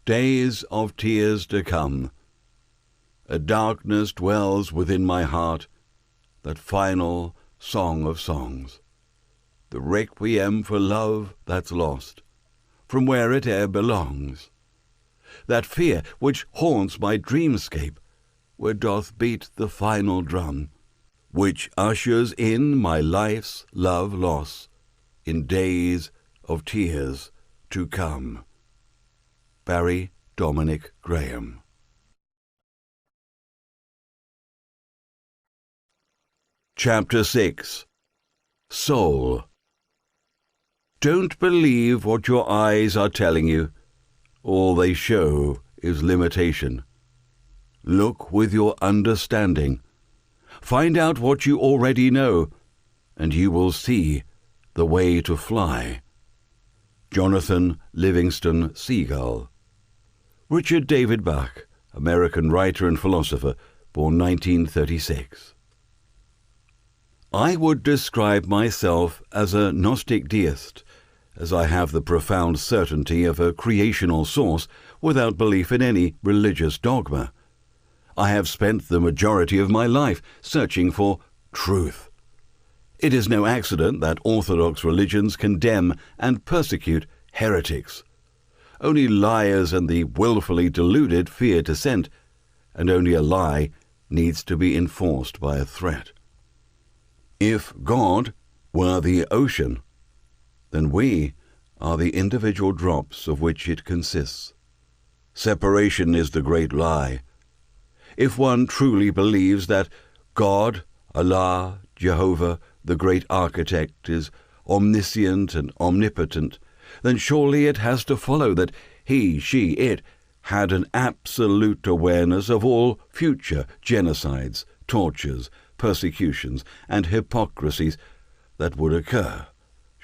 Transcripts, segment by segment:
days of tears to come. A darkness dwells within my heart, that final song of songs, the requiem for love that's lost, from where it e'er belongs. That fear which haunts my dreamscape, where doth beat the final drum, which ushers in my life's love loss, in days of tears to come. Barry Dominic Graham. Chapter 6. Soul. Don't believe what your eyes are telling you. All they show is limitation. Look with your understanding. Find out what you already know, and you will see the way to fly. Jonathan Livingston Seagull. Richard David Bach, American writer and philosopher, born 1936. I would describe myself as a Gnostic deist, as I have the profound certainty of a creational source without belief in any religious dogma. I have spent the majority of my life searching for truth. It is no accident that orthodox religions condemn and persecute heretics. Only liars and the willfully deluded fear dissent, and only a lie needs to be enforced by a threat. If God were the ocean, then we are the individual drops of which it consists. Separation is the great lie. If one truly believes that God, Allah, Jehovah, the great architect, is omniscient and omnipotent, then surely it has to follow that he, she, it had an absolute awareness of all future genocides, tortures, persecutions, and hypocrisies that would occur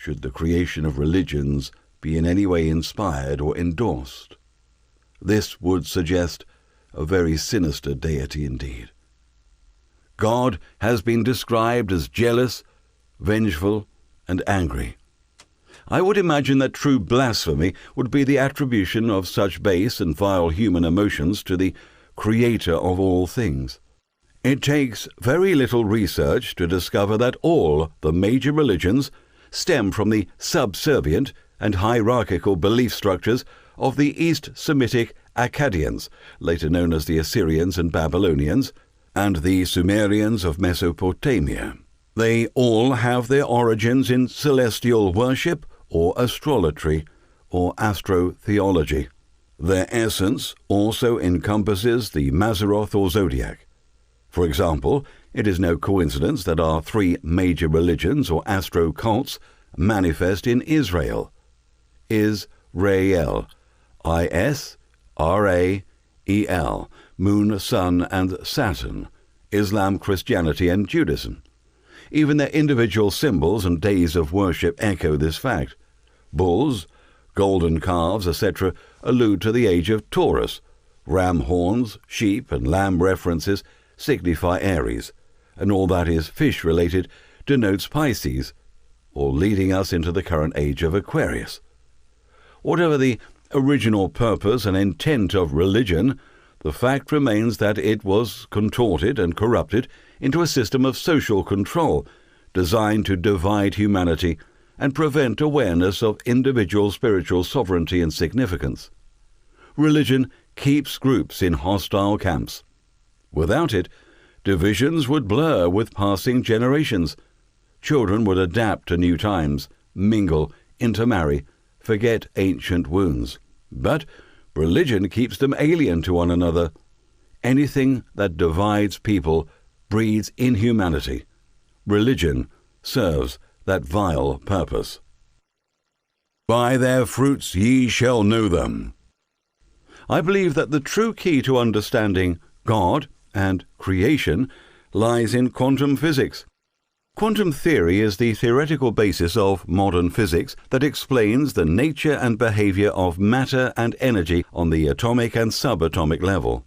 should the creation of religions be in any way inspired or endorsed. This would suggest a very sinister deity indeed. God has been described as jealous, vengeful, and angry. I would imagine that true blasphemy would be the attribution of such base and vile human emotions to the Creator of all things. It takes very little research to discover that all the major religions stem from the subservient and hierarchical belief structures of the East Semitic Akkadians, later known as the Assyrians and Babylonians, and the Sumerians of Mesopotamia. They all have their origins in celestial worship or astrolatry or astrotheology. Their essence also encompasses the Mazzaroth or zodiac. For example, it is no coincidence that our three major religions or astro-cults manifest in Israel. Israel, I-S-R-A-E-L, Moon, Sun, and Saturn, Islam, Christianity, and Judaism. Even their individual symbols and days of worship echo this fact. Bulls, golden calves, etc. allude to the age of Taurus. Ram horns, sheep, and lamb references signify Aries, and all that is fish-related denotes Pisces, or leading us into the current age of Aquarius. Whatever the original purpose and intent of religion, the fact remains that it was contorted and corrupted into a system of social control designed to divide humanity and prevent awareness of individual spiritual sovereignty and significance. Religion keeps groups in hostile camps. Without it, divisions would blur with passing generations. Children would adapt to new times, mingle, intermarry, forget ancient wounds. But religion keeps them alien to one another. Anything that divides people breeds inhumanity. Religion serves that vile purpose. By their fruits ye shall know them. I believe that the true key to understanding God and creation lies in quantum physics. Quantum theory is the theoretical basis of modern physics that explains the nature and behavior of matter and energy on the atomic and subatomic level.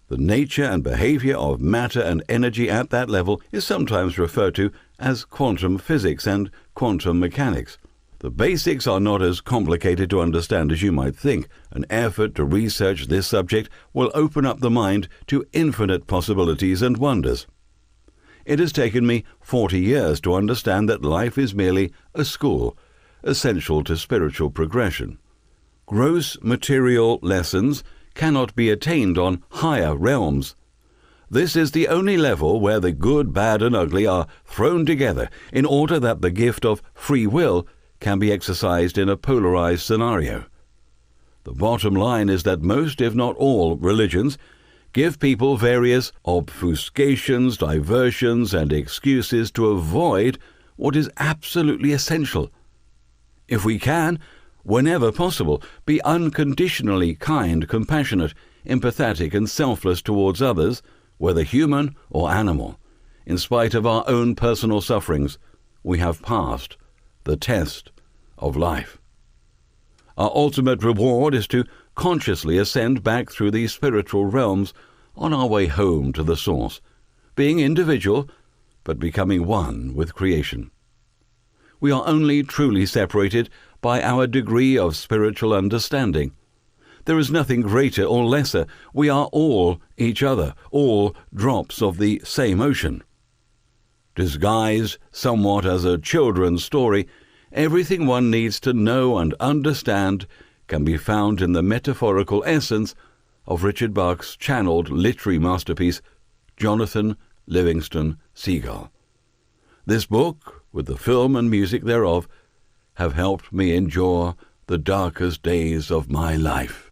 The nature and behavior of matter and energy at that level is sometimes referred to as quantum physics and quantum mechanics. The basics are not as complicated to understand as you might think. An effort to research this subject will open up the mind to infinite possibilities and wonders. It has taken me 40 years to understand that life is merely a school, essential to spiritual progression. Gross material lessons cannot be attained on higher realms. This is the only level where the good, bad, and ugly are thrown together in order that the gift of free will can be exercised in a polarized scenario. The bottom line is that most, if not all, religions give people various obfuscations, diversions, and excuses to avoid what is absolutely essential. If we can, whenever possible, be unconditionally kind, compassionate, empathetic, and selfless towards others, whether human or animal, in spite of our own personal sufferings, we have passed the test of life. Our ultimate reward is to consciously ascend back through these spiritual realms on our way home to the source, being individual, but becoming one with creation. We are only truly separated by our degree of spiritual understanding. There is nothing greater or lesser. We are all each other, all drops of the same ocean. Disguised somewhat as a children's story, everything one needs to know and understand can be found in the metaphorical essence of Richard Bach's channeled literary masterpiece, Jonathan Livingston Seagull. This book, with the film and music thereof, have helped me endure the darkest days of my life.